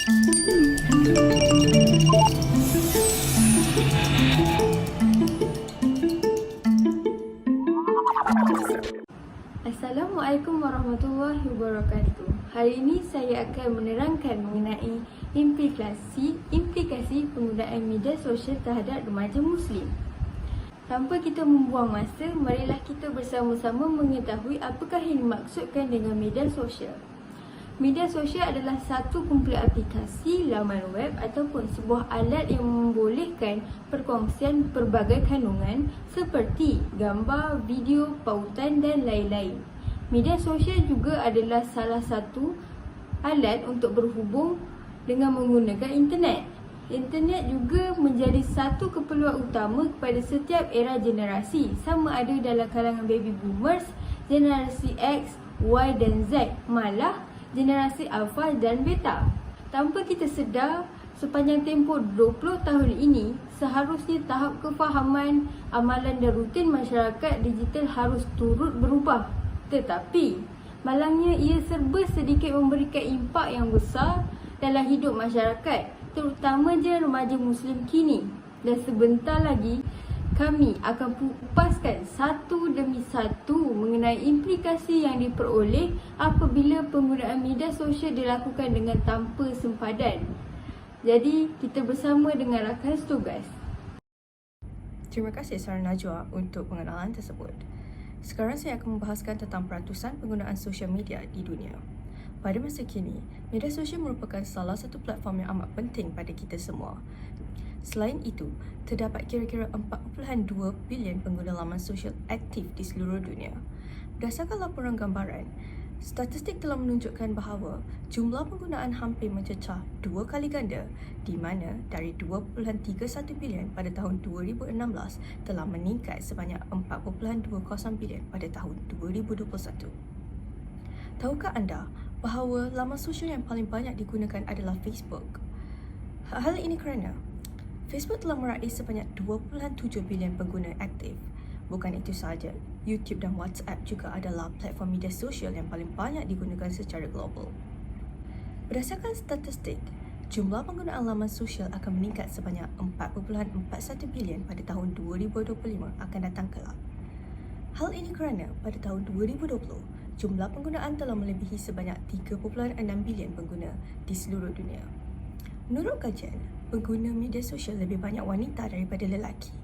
Assalamualaikum warahmatullahi wabarakatuh. Hari ini saya akan menerangkan mengenai implikasi penggunaan media sosial terhadap remaja Muslim. Tanpa kita membuang masa, marilah kita bersama-sama mengetahui apakah yang dimaksudkan dengan media sosial. Media sosial adalah satu kumpulan aplikasi, laman web ataupun sebuah alat yang membolehkan perkongsian pelbagai kandungan seperti gambar, video, pautan dan lain-lain. Media sosial juga adalah salah satu alat untuk berhubung dengan menggunakan internet. Internet juga menjadi satu keperluan utama kepada setiap era generasi, sama ada dalam kalangan baby boomers, generasi X, Y dan Z, malah generasi Alpha dan Beta. Tanpa kita sedar, sepanjang tempoh 20 tahun ini, seharusnya tahap kefahaman, amalan dan rutin masyarakat digital harus turut berubah. Tetapi, malangnya ia serba sedikit memberikan impak yang besar dalam hidup masyarakat, terutama remaja Muslim kini. Dan sebentar lagi, kami akan kupaskan satu demi satu mengenai implikasi yang diperoleh apabila penggunaan media sosial dilakukan dengan tanpa sempadan. Jadi, kita bersama dengan rakan tugas. Terima kasih Sarah Najwa untuk pengenalan tersebut. Sekarang saya akan membahaskan tentang peratusan penggunaan sosial media di dunia. Pada masa kini, media sosial merupakan salah satu platform yang amat penting pada kita semua. Selain itu, terdapat kira-kira 4.2 bilion pengguna laman sosial aktif di seluruh dunia. Berdasarkan laporan gambaran, statistik telah menunjukkan bahawa jumlah penggunaan hampir mencecah 2 kali ganda, di mana dari 2.31 bilion pada tahun 2016 telah meningkat sebanyak 4.20 bilion pada tahun 2021. Tahukah anda bahawa laman sosial yang paling banyak digunakan adalah Facebook? Hal ini kerana Facebook telah meraih sebanyak 2.7 bilion pengguna aktif. Bukan itu sahaja, YouTube dan WhatsApp juga adalah platform media sosial yang paling banyak digunakan secara global. Berdasarkan statistik, jumlah penggunaan laman sosial akan meningkat sebanyak 4.41 bilion pada tahun 2025 akan datang kelak. Hal ini kerana pada tahun 2020, jumlah penggunaan telah melebihi sebanyak 3.6 bilion pengguna di seluruh dunia. Menurut kajian, pengguna media sosial lebih banyak wanita daripada lelaki.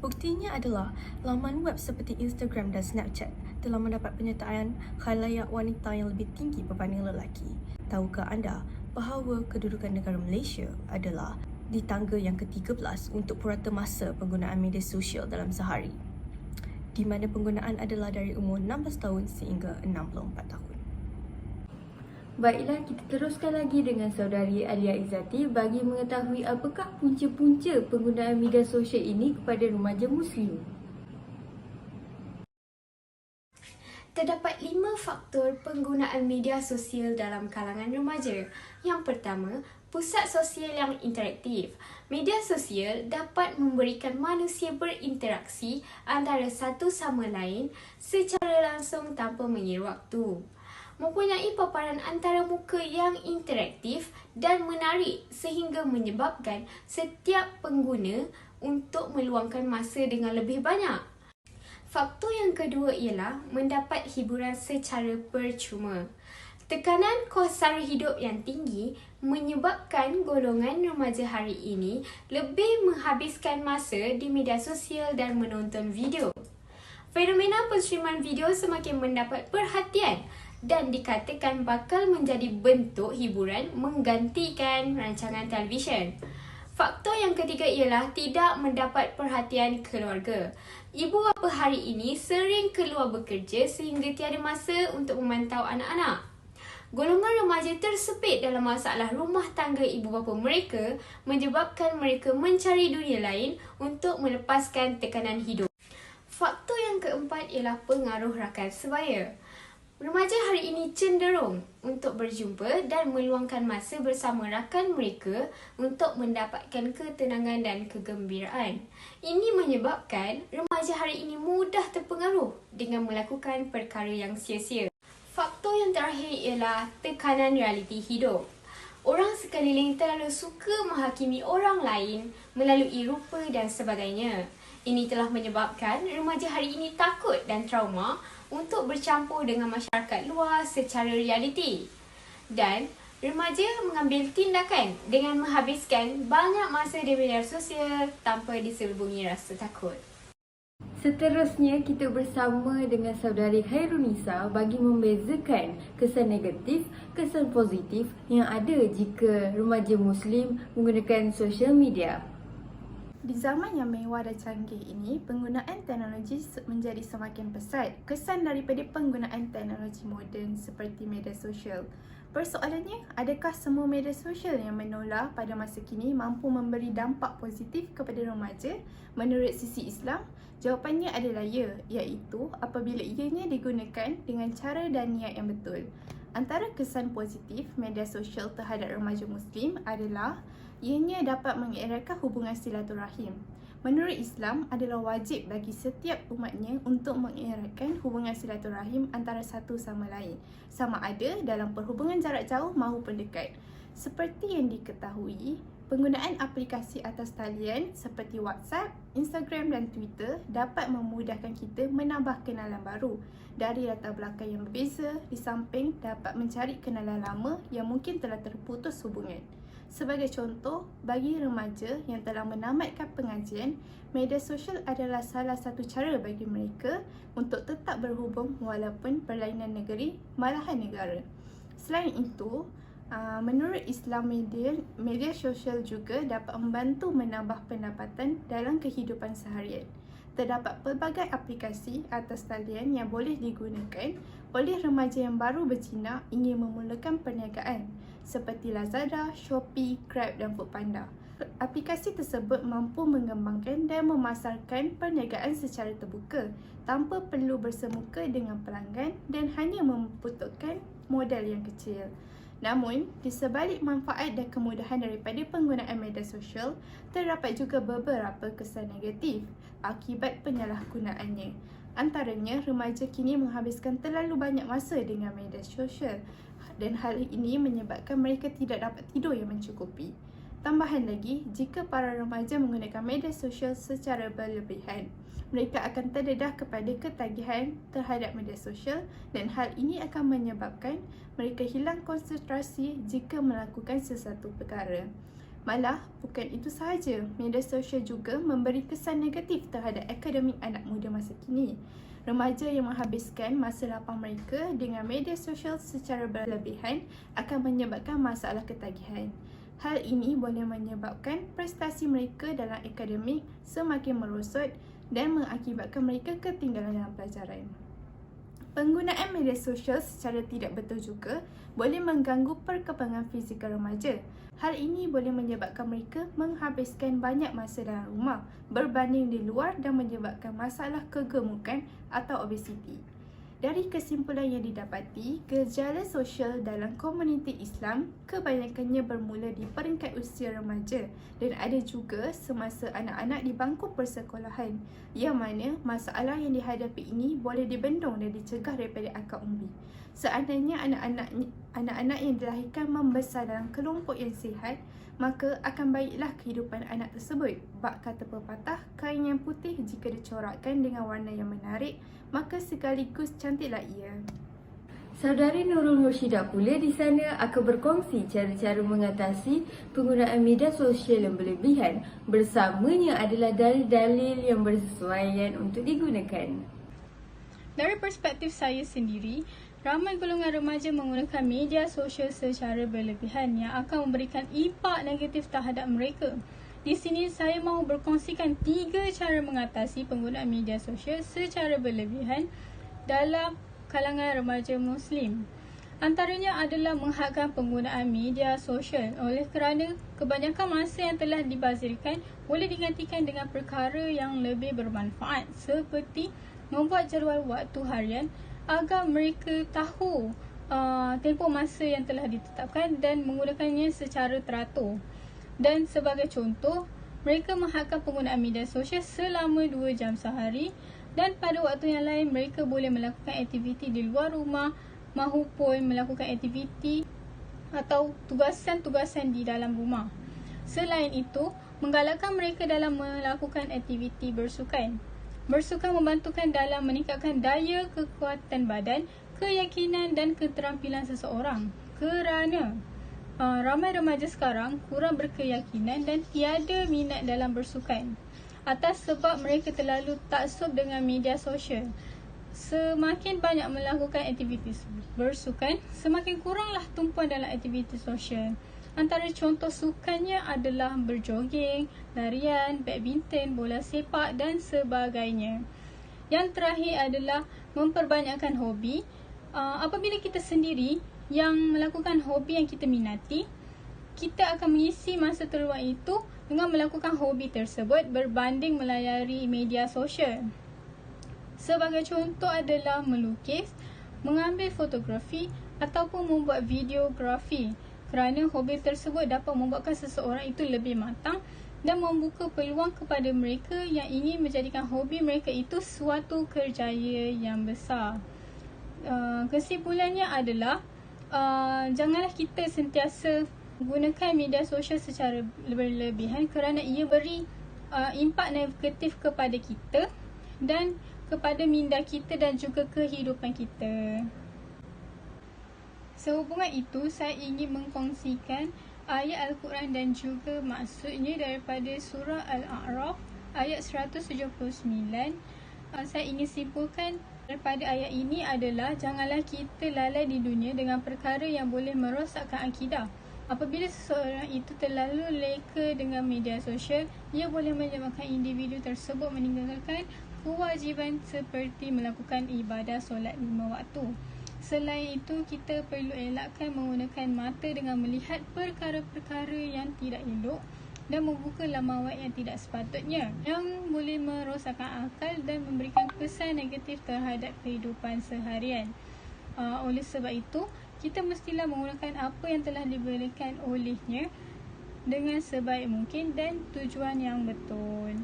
Buktinya adalah laman web seperti Instagram dan Snapchat telah mendapat penyertaan khalayak wanita yang lebih tinggi berbanding lelaki. Tahukah anda bahawa kedudukan negara Malaysia adalah di tangga yang ke-13 untuk purata masa penggunaan media sosial dalam sehari, di mana penggunaan adalah dari umur 16 tahun sehingga 64 tahun. Baiklah, kita teruskan lagi dengan saudari Alia Izzati bagi mengetahui apakah punca-punca penggunaan media sosial ini kepada remaja Muslim. Terdapat 5 faktor penggunaan media sosial dalam kalangan remaja. Yang pertama, pusat sosial yang interaktif. Media sosial dapat memberikan manusia berinteraksi antara satu sama lain secara langsung tanpa mengira waktu. Mempunyai paparan antarmuka yang interaktif dan menarik sehingga menyebabkan setiap pengguna untuk meluangkan masa dengan lebih banyak. Faktor yang kedua ialah mendapat hiburan secara percuma. Tekanan kos sara hidup yang tinggi menyebabkan golongan remaja hari ini lebih menghabiskan masa di media sosial dan menonton video. Fenomena penstriman video semakin mendapat perhatian dan dikatakan bakal menjadi bentuk hiburan menggantikan rancangan televisyen. Faktor yang ketiga ialah tidak mendapat perhatian keluarga. Ibu bapa hari ini sering keluar bekerja sehingga tiada masa untuk memantau anak-anak. Golongan remaja tersepit dalam masalah rumah tangga ibu bapa mereka menyebabkan mereka mencari dunia lain untuk melepaskan tekanan hidup. Faktor yang keempat ialah pengaruh rakan sebaya. Remaja hari ini cenderung untuk berjumpa dan meluangkan masa bersama rakan mereka untuk mendapatkan ketenangan dan kegembiraan. Ini menyebabkan remaja hari ini mudah terpengaruh dengan melakukan perkara yang sia-sia. Faktor yang terakhir ialah tekanan realiti hidup. Orang sekeliling terlalu suka menghakimi orang lain melalui rupa dan sebagainya. Ini telah menyebabkan remaja hari ini takut dan trauma untuk bercampur dengan masyarakat luar secara realiti. Dan remaja mengambil tindakan dengan menghabiskan banyak masa di media sosial tanpa diselubungi rasa takut. Seterusnya, kita bersama dengan saudari Khairunisa bagi membezakan kesan negatif, kesan positif yang ada jika remaja Muslim menggunakan sosial media. Di zaman yang mewah dan canggih ini, penggunaan teknologi menjadi semakin pesat. Kesan daripada penggunaan teknologi moden seperti media sosial. Persoalannya, adakah semua media sosial yang menular pada masa kini mampu memberi dampak positif kepada remaja? Menurut sisi Islam, jawapannya adalah ya, iaitu apabila ianya digunakan dengan cara dan niat yang betul. Antara kesan positif media sosial terhadap remaja Muslim adalah ianya dapat mengeratkan hubungan silaturahim. Menurut Islam, adalah wajib bagi setiap umatnya untuk mengeratkan hubungan silaturahim antara satu sama lain, sama ada dalam perhubungan jarak jauh maupun dekat. Seperti yang diketahui, penggunaan aplikasi atas talian seperti WhatsApp, Instagram dan Twitter dapat memudahkan kita menambah kenalan baru dari latar belakang yang berbeza, di samping dapat mencari kenalan lama yang mungkin telah terputus hubungan. Sebagai contoh, bagi remaja yang telah menamatkan pengajian, media sosial adalah salah satu cara bagi mereka untuk tetap berhubung walaupun berlainan negeri, malahan negara. Selain itu, menurut Islam, media sosial juga dapat membantu menambah pendapatan dalam kehidupan seharian. Terdapat pelbagai aplikasi atas talian yang boleh digunakan oleh remaja yang baru berjinak ingin memulakan perniagaan seperti Lazada, Shopee, Grab dan Foodpanda. Aplikasi tersebut mampu mengembangkan dan memasarkan perniagaan secara terbuka tanpa perlu bersemuka dengan pelanggan dan hanya membutuhkan modal yang kecil. Namun, di sebalik manfaat dan kemudahan daripada penggunaan media sosial, terdapat juga beberapa kesan negatif akibat penyalahgunaannya. Antaranya, remaja kini menghabiskan terlalu banyak masa dengan media sosial dan hal ini menyebabkan mereka tidak dapat tidur yang mencukupi. Tambahan lagi, jika para remaja menggunakan media sosial secara berlebihan, mereka akan terdedah kepada ketagihan terhadap media sosial dan hal ini akan menyebabkan mereka hilang konsentrasi jika melakukan sesuatu perkara. Malah, bukan itu sahaja, media sosial juga memberi kesan negatif terhadap akademik anak muda masa kini. Remaja yang menghabiskan masa lapang mereka dengan media sosial secara berlebihan akan menyebabkan masalah ketagihan. Hal ini boleh menyebabkan prestasi mereka dalam akademik semakin merosot dan mengakibatkan mereka ketinggalan dalam pelajaran. Penggunaan media sosial secara tidak betul juga boleh mengganggu perkembangan fizikal remaja. Hal ini boleh menyebabkan mereka menghabiskan banyak masa dalam rumah berbanding di luar dan menyebabkan masalah kegemukan atau obesiti. Dari kesimpulan yang didapati, gejala sosial dalam komuniti Islam kebanyakannya bermula di peringkat usia remaja dan ada juga semasa anak-anak di bangku persekolahan, yang mana masalah yang dihadapi ini boleh dibendung dan dicegah daripada akar umbi. Seandainya anak-anak yang dilahirkan membesar dalam kelompok yang sihat, maka akan baiklah kehidupan anak tersebut. Bak kata pepatah, kain yang putih jika dicorakkan dengan warna yang menarik, maka sekaligus cantiklah ia. Saudari Nurul Murshidah pula di sana akan berkongsi cara-cara mengatasi penggunaan media sosial yang berlebihan. Bersamanya adalah dalil-dalil yang bersesuaian untuk digunakan. Dari perspektif saya sendiri, ramai golongan remaja menggunakan media sosial secara berlebihan yang akan memberikan impak negatif terhadap mereka. Di sini saya mahu berkongsikan 3 cara mengatasi penggunaan media sosial secara berlebihan dalam kalangan remaja Muslim. Antaranya adalah menghadkan penggunaan media sosial oleh kerana kebanyakan masa yang telah dibazirkan boleh digantikan dengan perkara yang lebih bermanfaat seperti membuat jadual waktu harian agar mereka tahu tempoh masa yang telah ditetapkan dan menggunakannya secara teratur. Dan sebagai contoh, mereka menghadkan penggunaan media sosial selama 2 jam sehari dan pada waktu yang lain mereka boleh melakukan aktiviti di luar rumah maupun melakukan aktiviti atau tugasan-tugasan di dalam rumah. Selain itu, menggalakkan mereka dalam melakukan aktiviti bersukan. Bersukan membantukan dalam meningkatkan daya kekuatan badan, keyakinan dan keterampilan seseorang. Kerana ramai remaja sekarang kurang berkeyakinan dan tiada minat dalam bersukan atas sebab mereka terlalu taksub dengan media sosial. Semakin banyak melakukan aktiviti bersukan, semakin kuranglah tumpuan dalam aktiviti sosial. Antara contoh sukannya adalah berjoging, larian, badminton, bola sepak dan sebagainya. Yang terakhir adalah memperbanyakkan hobi. Apabila kita sendiri yang melakukan hobi yang kita minati, kita akan mengisi masa terluang itu dengan melakukan hobi tersebut berbanding melayari media sosial. Sebagai contoh adalah melukis, mengambil fotografi ataupun membuat videografi, kerana hobi tersebut dapat membuatkan seseorang itu lebih matang dan membuka peluang kepada mereka yang ingin menjadikan hobi mereka itu suatu kerjaya yang besar. Kesimpulannya adalah janganlah kita sentiasa gunakan media sosial secara berlebihan kerana ia beri impak negatif kepada kita dan kepada minda kita dan juga kehidupan kita. Sehubungan itu, saya ingin mengkongsikan ayat Al-Quran dan juga maksudnya daripada surah Al-A'raf ayat 179. Saya ingin simpulkan daripada ayat ini adalah janganlah kita lalai di dunia dengan perkara yang boleh merosakkan akidah. Apabila seseorang itu terlalu leka dengan media sosial, ia boleh menyebabkan individu tersebut meninggalkan kewajiban seperti melakukan ibadah solat 5 waktu. Selain itu, kita perlu elakkan menggunakan mata dengan melihat perkara-perkara yang tidak elok dan membuka laman web yang tidak sepatutnya, yang boleh merosakkan akal dan memberikan kesan negatif terhadap kehidupan seharian. Oleh sebab itu, kita mestilah menggunakan apa yang telah diberikan olehnya dengan sebaik mungkin dan tujuan yang betul.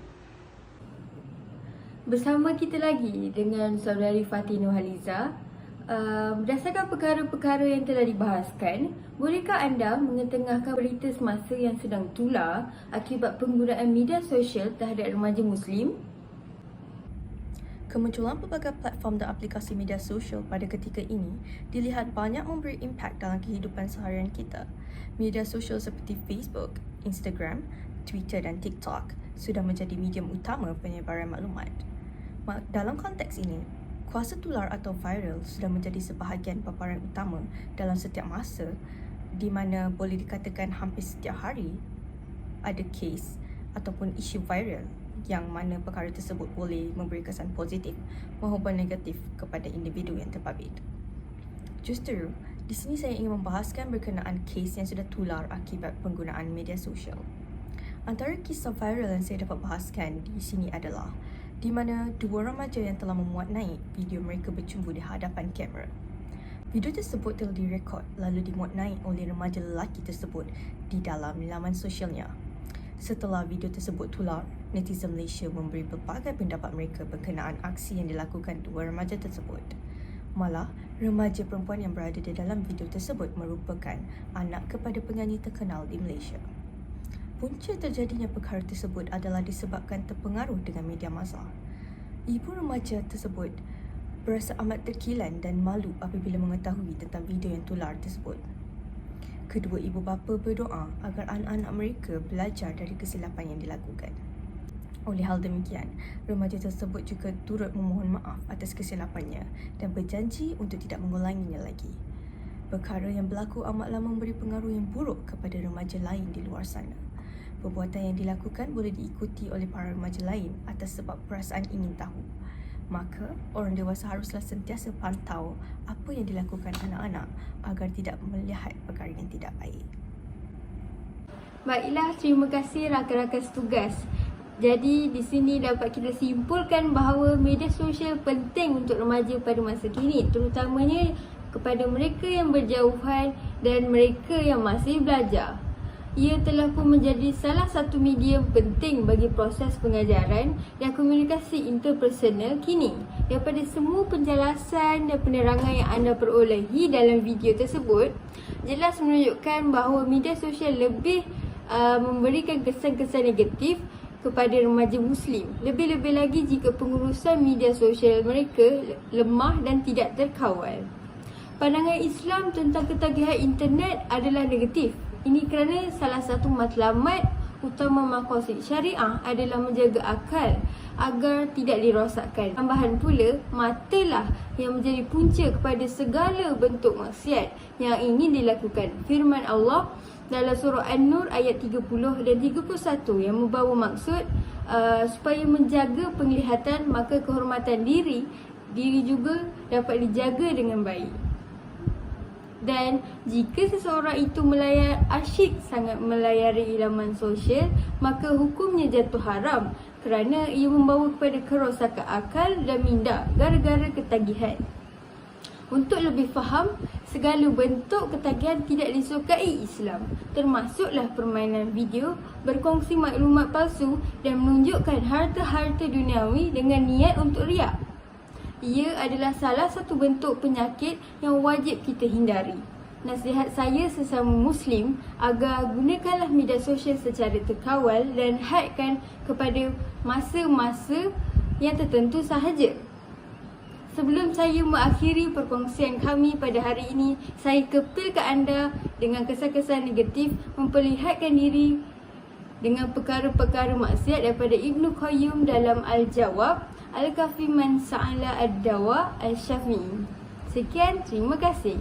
Bersama kita lagi dengan saudari Fatih Nurhaliza. Berdasarkan perkara-perkara yang telah dibahaskan, bolehkah anda mengetengahkan berita semasa yang sedang tular akibat penggunaan media sosial terhadap remaja Muslim? Kemunculan pelbagai platform dan aplikasi media sosial pada ketika ini dilihat banyak memberi impak dalam kehidupan seharian kita. Media sosial seperti Facebook, Instagram, Twitter dan TikTok sudah menjadi medium utama penyebaran maklumat. Dalam konteks ini, kuasa tular atau viral sudah menjadi sebahagian paparan utama dalam setiap masa, di mana boleh dikatakan hampir setiap hari ada kes ataupun isu viral yang mana perkara tersebut boleh memberi kesan positif maupun negatif kepada individu yang terpabit. Justru, di sini saya ingin membahaskan berkenaan kes yang sudah tular akibat penggunaan media sosial. Antara kisah viral yang saya dapat bahaskan di sini adalah di mana dua remaja yang telah memuat naik video mereka bercumbu di hadapan kamera. Video tersebut telah direkod lalu dimuat naik oleh remaja lelaki tersebut di dalam laman sosialnya. Setelah video tersebut tular, netizen Malaysia memberi pelbagai pendapat mereka berkenaan aksi yang dilakukan dua remaja tersebut. Malah, remaja perempuan yang berada di dalam video tersebut merupakan anak kepada penyanyi terkenal di Malaysia. Punca terjadinya perkara tersebut adalah disebabkan terpengaruh dengan media massa. Ibu remaja tersebut berasa amat terkilan dan malu apabila mengetahui tentang video yang tular tersebut. Kedua ibu bapa berdoa agar anak-anak mereka belajar dari kesilapan yang dilakukan. Oleh hal demikian, remaja tersebut juga turut memohon maaf atas kesilapannya dan berjanji untuk tidak mengulanginya lagi. Perkara yang berlaku amatlah memberi pengaruh yang buruk kepada remaja lain di luar sana. Perbuatan yang dilakukan boleh diikuti oleh para remaja lain atas sebab perasaan ingin tahu. Maka, orang dewasa haruslah sentiasa pantau apa yang dilakukan anak-anak agar tidak melihat perkara yang tidak baik. Baiklah, terima kasih rakan-rakan setugas. Jadi, di sini dapat kita simpulkan bahawa media sosial penting untuk remaja pada masa kini, terutamanya kepada mereka yang berjauhan dan mereka yang masih belajar. ia telah pun menjadi salah satu media penting bagi proses pengajaran dan komunikasi interpersonal kini. Daripada semua penjelasan dan penerangan yang anda perolehi dalam video tersebut, jelas menunjukkan bahawa media sosial lebih memberikan kesan-kesan negatif kepada remaja Muslim. Lebih-lebih lagi jika pengurusan media sosial mereka lemah dan tidak terkawal. Pandangan Islam tentang ketagihan internet adalah negatif. Ini kerana salah satu matlamat utama maqasid syariah adalah menjaga akal agar tidak dirosakkan. Tambahan pula, matalah yang menjadi punca kepada segala bentuk maksiat yang ingin dilakukan. Firman Allah dalam surah An-Nur ayat 30 dan 31 yang membawa maksud supaya menjaga penglihatan, maka kehormatan diri juga dapat dijaga dengan baik. Dan jika seseorang itu asyik sangat melayari laman sosial, maka hukumnya jatuh haram kerana ia membawa kepada kerosakan akal dan minda gara-gara ketagihan. Untuk lebih faham, segala bentuk ketagihan tidak disukai Islam, termasuklah permainan video, berkongsi maklumat palsu dan menunjukkan harta-harta duniawi dengan niat untuk riak. Ia adalah salah satu bentuk penyakit yang wajib kita hindari. Nasihat saya sesama Muslim agar gunakanlah media sosial secara terkawal dan hadkan kepada masa-masa yang tertentu sahaja. Sebelum saya mengakhiri perkongsian kami pada hari ini, saya kepilkan anda dengan kesan-kesan negatif memperlihatkan diri dengan perkara-perkara maksiat daripada Ibnu Qayyim dalam Al-Jawab Al-Kafi Man Sa'ala Ad-Dawa Al-Syafi'i. Sekian, terima kasih.